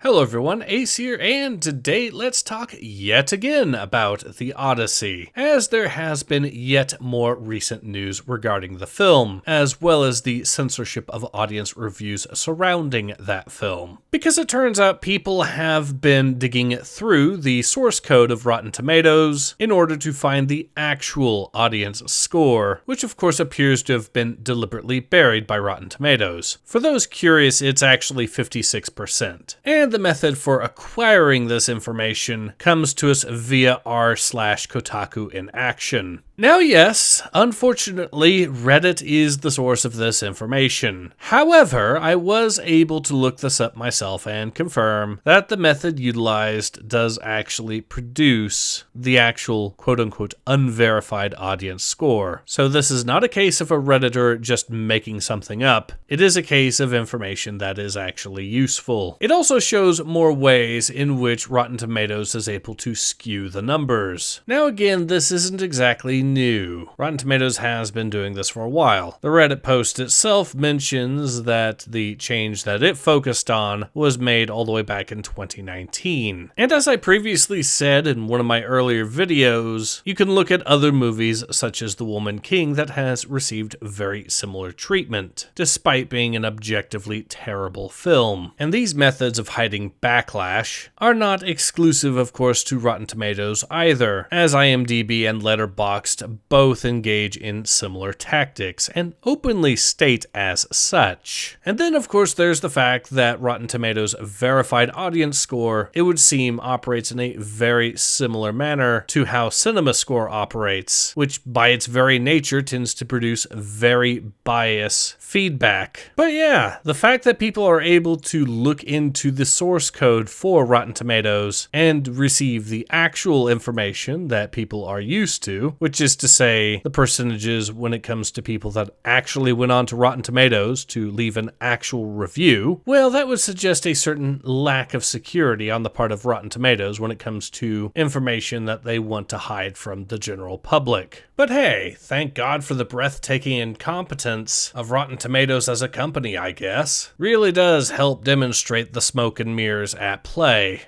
Hello everyone, Ace here, and today let's talk yet again about the Odyssey, as there has been yet more recent news regarding the film, as well as the censorship of audience reviews surrounding that film. Because it turns out people have been digging through the source code of Rotten Tomatoes in order to find the actual audience score, which of course appears to have been deliberately buried by Rotten Tomatoes. For those curious, it's actually 56%. And the method for acquiring this information comes to us via r/Kotaku in action. Now yes, unfortunately, Reddit is the source of this information. However, I was able to look this up myself and confirm that the method utilized does actually produce the actual quote-unquote unverified audience score. So this is not a case of a Redditor just making something up. It is a case of information that is actually useful. It also shows more ways in which Rotten Tomatoes is able to skew the numbers. Now again, this isn't exactly new. Rotten Tomatoes has been doing this for a while. The Reddit post itself mentions that the change that it focused on was made all the way back in 2019. And as I previously said in one of my earlier videos, you can look at other movies such as The Woman King that has received very similar treatment, despite being an objectively terrible film. And these methods of hiding backlash are not exclusive, of course, to Rotten Tomatoes either, as IMDb and Letterboxd both engage in similar tactics and openly state as such. And then, of course, there's the fact that Rotten Tomatoes' verified audience score, it would seem, operates in a very similar manner to how CinemaScore operates, which by its very nature tends to produce very biased feedback. But yeah, the fact that people are able to look into the source code for Rotten Tomatoes and receive the actual information that people are used to, which is to say the percentages when it comes to people that actually went on to Rotten Tomatoes to leave an actual review, well, that would suggest a certain lack of security on the part of Rotten Tomatoes when it comes to information that they want to hide from the general public. But hey, thank God for the breathtaking incompetence of Rotten Tomatoes as a company, I guess. Really does help demonstrate the smoke and mirrors at play.